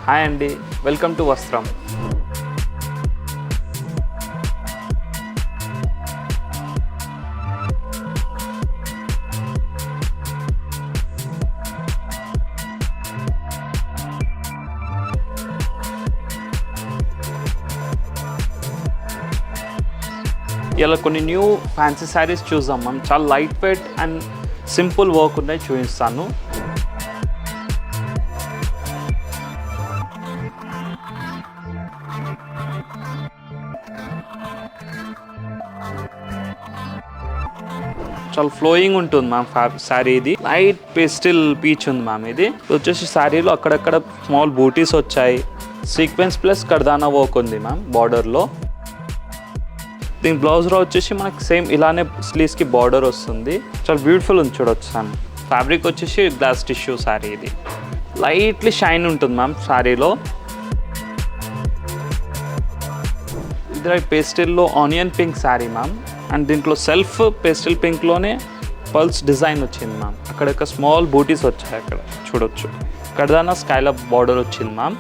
Hi అండి, welcome to వస్త్రం. ఇలా కొన్ని న్యూ ఫ్యాన్సీ శారీస్ చూద్దాం మనం. చాలా light weight and simple work ఉన్నాయి, చూపిస్తాను. చాలా ఫ్లోయింగ్ ఉంటుంది మ్యామ్ శారీ. ఇది లైట్ పేస్టిల్ పీచ్ ఉంది మ్యామ్. ఇది వచ్చేసి శారీలో అక్కడక్కడ స్మాల్ బూటీస్ వచ్చాయి. సీక్వెన్స్ ప్లస్ కర్దానా వర్క్ ఉంది మ్యామ్ బార్డర్లో. దీని బ్లౌజ్లో వచ్చేసి మనకి సేమ్ ఇలానే స్లీవ్స్కి బార్డర్ వస్తుంది. చాలా బ్యూటిఫుల్ ఉంది, చూడొచ్చు మ్యామ్. ఫ్యాబ్రిక్ వచ్చేసి గ్లాస్ టిష్యూ శారీ. ఇది లైట్లీ షైన్ ఉంటుంది మ్యామ్ శారీలో. ఇది పేస్టిల్లో onion pink saree ma'am. And దీంట్లో సెల్ఫ్ పేస్టిల్ పింక్లోనే పల్స్ డిజైన్ వచ్చింది మ్యామ్. అక్కడక్కడ స్మాల్ బూటీస్ వచ్చాయి, అక్కడ చూడొచ్చు. కర్దానా స్కైలప్ బార్డర్ వచ్చింది మ్యామ్,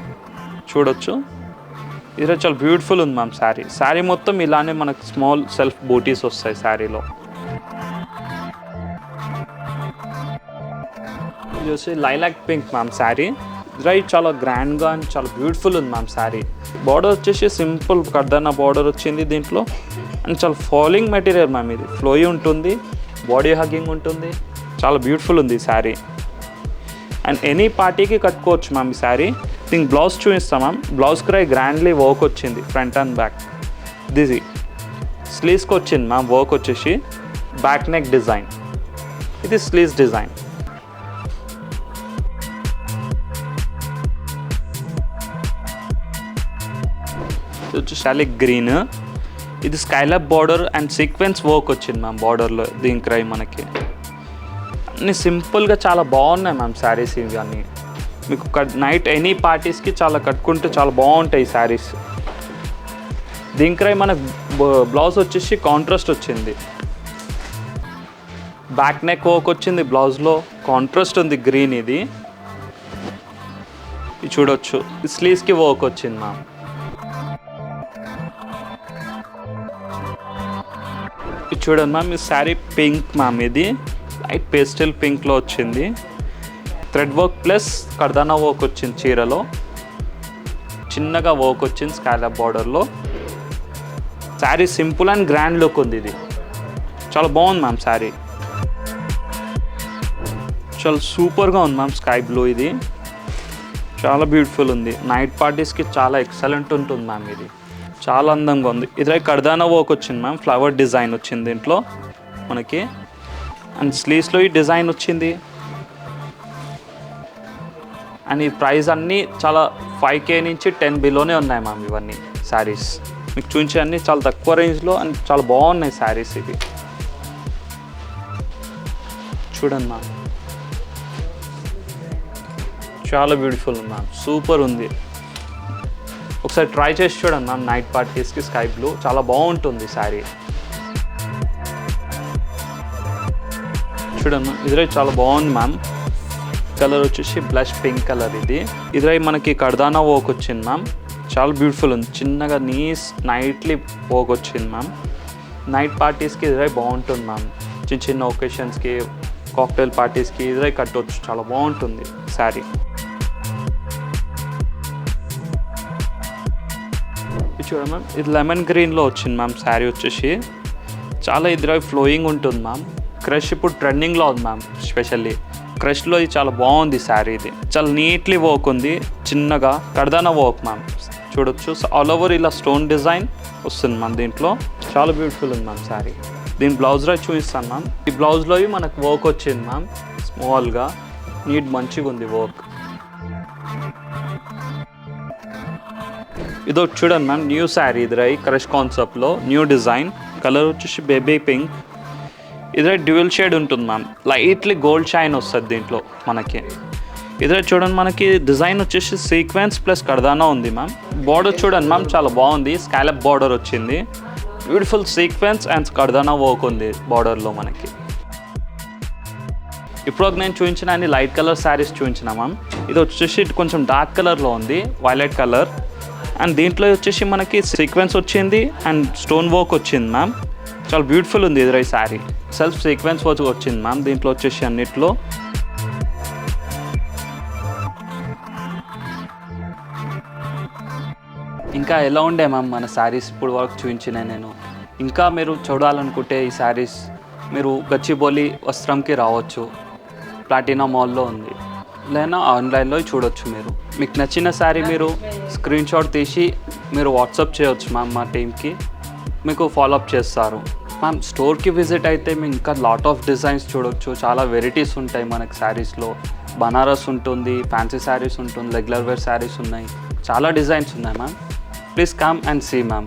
చూడొచ్చు. ఇది చాలా బ్యూటిఫుల్ ఉంది మ్యామ్ శారీ. శారీ మొత్తం ఇలానే మనకు స్మాల్ సెల్ఫ్ బూటీస్ వస్తాయి శారీలో. ఇది వచ్చి lilac pink ma'am sari. Right చాలా గ్రాండ్గా అండ్ చాలా బ్యూటిఫుల్ ఉంది మ్యామ్ శారీ. బార్డర్ వచ్చేసి సింపుల్ కర్దానా బార్డర్ వచ్చింది దీంట్లో. అండ్ చాలా ఫాలింగ్ మెటీరియల్ మ్యామ్. ఇది ఫ్లోయి ఉంటుంది, బాడీ హగ్గింగ్ ఉంటుంది. చాలా బ్యూటిఫుల్ ఉంది ఈ శారీ. అండ్ ఎనీ పార్టీకి కట్టుకోవచ్చు మ్యామ్ ఈ శారీ. దీనికి బ్లౌజ్ చూపిస్తాం ma'am. Blouse cry grandly work వచ్చింది ఫ్రంట్ అండ్ బ్యాక్. దిది స్లీవ్స్కి వచ్చింది మ్యామ్ వర్క్ వచ్చేసి. బ్యాక్ నెక్ డిజైన్, ఇది స్లీవ్స్ డిజైన్. ఇది వచ్చి షాలిక్ గ్రీన్. ఇది స్కైలప్ బార్డర్ అండ్ సీక్వెన్స్ వర్క్ వచ్చింది మ్యామ్ బార్డర్లో. దీని క్రై మనకి అన్నీ సింపుల్గా చాలా బాగున్నాయి మ్యామ్ శారీస్. ఇవి అన్నీ మీకు నైట్ ఎనీ పార్టీస్కి చాలా కట్టుకుంటే చాలా బాగుంటాయి ఈ శారీస్. దీని క్రై మనకు బ్లౌజ్ వచ్చేసి కాంట్రాస్ట్ వచ్చింది. బ్యాక్ నెక్ వర్క్ వచ్చింది బ్లౌజ్లో. కాంట్రాస్ట్ ఉంది గ్రీన్. ఇది చూడొచ్చు. స్లీవ్స్కి వర్క్ వచ్చింది మ్యామ్. ఇది చూడండి మ్యామ్. ఈ శారీ పింక్ మ్యామ్. ఇది లైట్ పేస్టల్ పింక్లో వచ్చింది. థ్రెడ్ వర్క్ ప్లస్ కర్దానా వర్క్ వచ్చింది చీరలో. చిన్నగా వర్క్ వచ్చింది స్కాలప్ బార్డర్లో. Sari simple and grand look ఉంది. ఇది చాలా బాగుంది మ్యామ్ శారీ. చాలా సూపర్గా ఉంది మ్యామ్. స్కై బ్లూ ఇది చాలా బ్యూటిఫుల్ ఉంది. నైట్ పార్టీస్కి చాలా ఎక్సలెంట్ ఉంటుంది మ్యామ్. ఇది చాలా అందంగా ఉంది. ఇదే కర్దానా వర్క్ వచ్చింది మ్యామ్. ఫ్లవర్ డిజైన్ వచ్చింది దీంట్లో మనకి. అండ్ స్లీవ్స్లో ఈ డిజైన్ వచ్చింది. అండ్ ఈ ప్రైస్ అన్నీ చాలా 5K నుంచి 10 బిలోనే ఉన్నాయి మ్యామ్. ఇవన్నీ శారీస్ మీకు చూపించే అన్నీ చాలా తక్కువ రేంజ్లో అండ్ చాలా బాగున్నాయి శారీస్. ఇవి చూడండి మ్యామ్, చాలా బ్యూటిఫుల్ ఉంది మ్యామ్. సూపర్ ఉంది. ఒకసారి ట్రై చేసి చూడండి మ్యామ్. నైట్ పార్టీస్కి స్కై బ్లూ చాలా బాగుంటుంది శారీ. చూడండి మ్యామ్, ఇదిరై చాలా బాగుంది మ్యామ్. కలర్ వచ్చేసి బ్లష్ పింక్ కలర్. ఇది ఇదిరై మనకి కర్దానా వర్క్ వచ్చింది మ్యామ్. చాలా బ్యూటిఫుల్ ఉంది. చిన్నగా నీస్ నైట్లీ వర్క్ వచ్చింది మ్యామ్. నైట్ పార్టీస్కి ఇదిరై బాగుంటుంది మ్యామ్. చిన్న చిన్న ఒకేషన్స్కి, కాక్టైల్ పార్టీస్కి ఇదిరై కట్టవచ్చు. చాలా బాగుంటుంది శారీ. ఇది చూడండి మ్యామ్. ఇది లెమన్ గ్రీన్లో వచ్చింది మ్యామ్ శారీ వచ్చేసి. చాలా ఇదిరై ఫ్లోయింగ్ ఉంటుంది మ్యామ్. క్రష్ ఇప్పుడు ట్రెండింగ్లో ఉంది మ్యామ్. స్పెషల్లీ క్రష్లో ఇది చాలా బాగుంది శారీ. ఇది చాలా నీట్లీ వర్క్ ఉంది. చిన్నగా కర్దానా వర్క్ మ్యామ్. చూడొచ్చు ఆల్ ఓవర్ ఇలా స్టోన్ డిజైన్ వస్తుంది మ్యామ్ దీంట్లో. చాలా బ్యూటిఫుల్ ఉంది మ్యామ్ శారీ. దీని బ్లౌజ్లో చూపిస్తాను మ్యామ్. ఈ బ్లౌజ్లో మనకు వర్క్ వచ్చింది మ్యామ్. స్మాల్గా నీట్ మంచిగా ఉంది వర్క్. ఇదొకటి చూడండి మ్యామ్. న్యూ శారీ ఇది క్రష్ కాన్సెప్ట్లో న్యూ డిజైన్. కలర్ వచ్చేసి బేబీ పింక్. ఇదే డ్యూయల్ షేడ్ ఉంటుంది మ్యామ్. లైట్లీ గోల్డ్ షైన్ వస్తుంది దీంట్లో మనకి. ఇదే చూడండి మనకి డిజైన్ వచ్చేసి సీక్వెన్స్ ప్లస్ కర్దానా ఉంది మ్యామ్. బార్డర్ చూడండి మ్యామ్, చాలా బాగుంది. స్కాలప్ బార్డర్ వచ్చింది. బ్యూటిఫుల్ సీక్వెన్స్ అండ్ కర్దానా వర్క్ ఉంది బార్డర్లో మనకి. ఇప్పుడు నేను చూపించిన అన్ని లైట్ కలర్ శారీస్ చూపించిన మ్యామ్. ఇది వచ్చేసి కొంచెం డార్క్ కలర్లో ఉంది, వైలెట్ కలర్. అండ్ దీంట్లో వచ్చేసి మనకి సీక్వెన్స్ వచ్చింది అండ్ స్టోన్ వర్క్ వచ్చింది మ్యామ్. చాలా బ్యూటిఫుల్ ఉంది ఇది శారీ. సెల్ఫ్ సీక్వెన్స్ వర్క్ వచ్చింది మ్యామ్ దీంట్లో వచ్చేసి అన్నిట్లో. ఇంకా ఎలా ఉండే మ్యామ్ మన శారీస్ ఇప్పుడు వరకు చూపించిన నేను. ఇంకా మీరు చూడాలనుకుంటే ఈ శారీస్ మీరు గచ్చిబౌలి వస్త్రంకి రావచ్చు, ప్లాటినా మాల్లో ఉంది, లేదా ఆన్లైన్లో చూడొచ్చు. మీకు నచ్చిన శారీ మీరు స్క్రీన్ షాట్ తీసి మీరు వాట్సాప్ చేయవచ్చు మ్యామ్. మా టీమ్కి మీకు ఫాలోఅప్ చేస్తారు మ్యామ్. స్టోర్కి విజిట్ అయితే మీకు ఇంకా లాట్ ఆఫ్ డిజైన్స్ చూడొచ్చు. చాలా వెరైటీస్ ఉంటాయి మనకి శారీస్లో. బనారస్ ఉంటుంది, ఫ్యాన్సీ శారీస్ ఉంటుంది, రెగ్యులర్ వేర్ శారీస్ ఉన్నాయి, చాలా డిజైన్స్ ఉన్నాయి ma'am. Please come and see ma'am.